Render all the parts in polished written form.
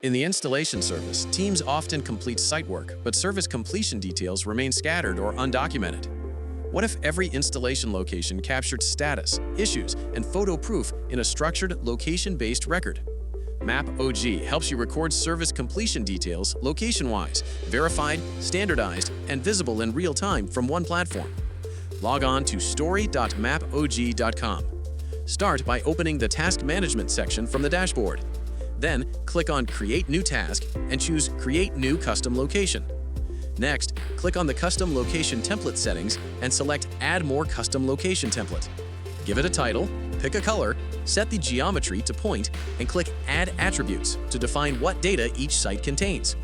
In the installation service, teams often complete site work, but service completion details remain scattered or undocumented. What if every installation location captured status, issues, and photo proof in a structured, location-based record? MAPOG helps you record service completion details location-wise, verified, standardized, and visible in real time from one platform. Log on to story.mapog.com. Start by opening the Task Management section from the dashboard. Then, click on Create New Task and choose Create New Custom Location. Next, click on the Custom Location Template settings and select Add More Custom Location Template. Give it a title, pick a color, set the geometry to point, and click Add Attributes to define what data each site contains.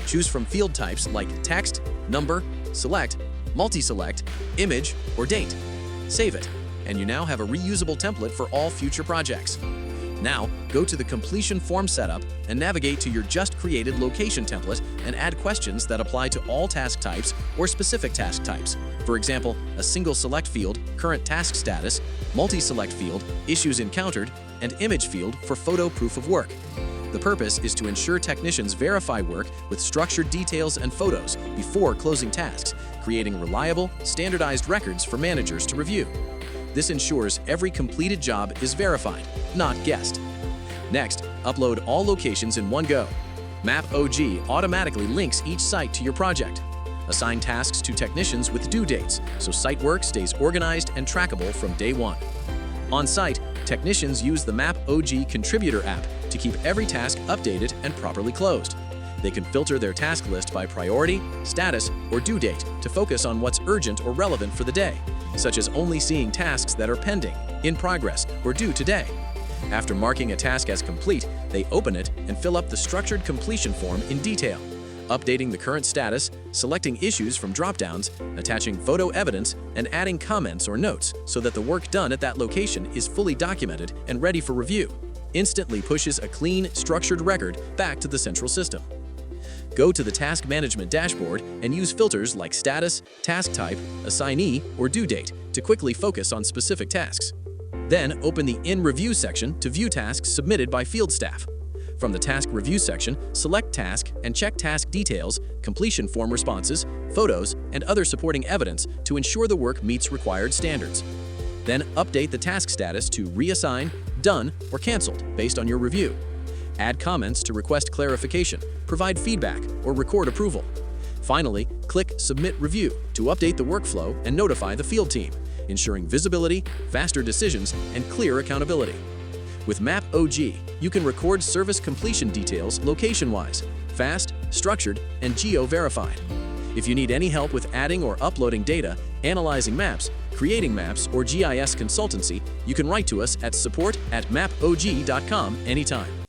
Choose from field types like text, number, select, multi-select, image, or date. Save it, and you now have a reusable template for all future projects. Now, go to the completion form setup and navigate to your just created location template and add questions that apply to all task types or specific task types. For example, a single select field, current task status, multi-select field, issues encountered, and image field for photo proof of work. The purpose is to ensure technicians verify work with structured details and photos before closing tasks, creating reliable, standardized records for managers to review. This ensures every completed job is verified, not guessed. Next, upload all locations in one go. MAPOG automatically links each site to your project. Assign tasks to technicians with due dates, so site work stays organized and trackable from day one. On site, technicians use the MAPOG Contributor app to keep every task updated and properly closed. They can filter their task list by priority, status, or due date to focus on what's urgent or relevant for the day, such as only seeing tasks that are pending, in progress, or due today. After marking a task as complete, they open it and fill up the structured completion form in detail, updating the current status, selecting issues from dropdowns, attaching photo evidence, and adding comments or notes so that the work done at that location is fully documented and ready for review. Instantly pushes a clean, structured record back to the central system. Go to the Task Management dashboard and use filters like status, task type, assignee, or due date to quickly focus on specific tasks. Then open the In Review section to view tasks submitted by field staff. From the Task Review section, select Task and check task details, completion form responses, photos, and other supporting evidence to ensure the work meets required standards. Then update the task status to reassign, done, or canceled based on your review. Add comments to request clarification, provide feedback, or record approval. Finally, click Submit Review to update the workflow and notify the field team, ensuring visibility, faster decisions, and clear accountability. With MAPOG, you can record service completion details location-wise, fast, structured, and geo-verified. If you need any help with adding or uploading data, analyzing maps, creating maps, or GIS consultancy, you can write to us at support@mapog.com anytime.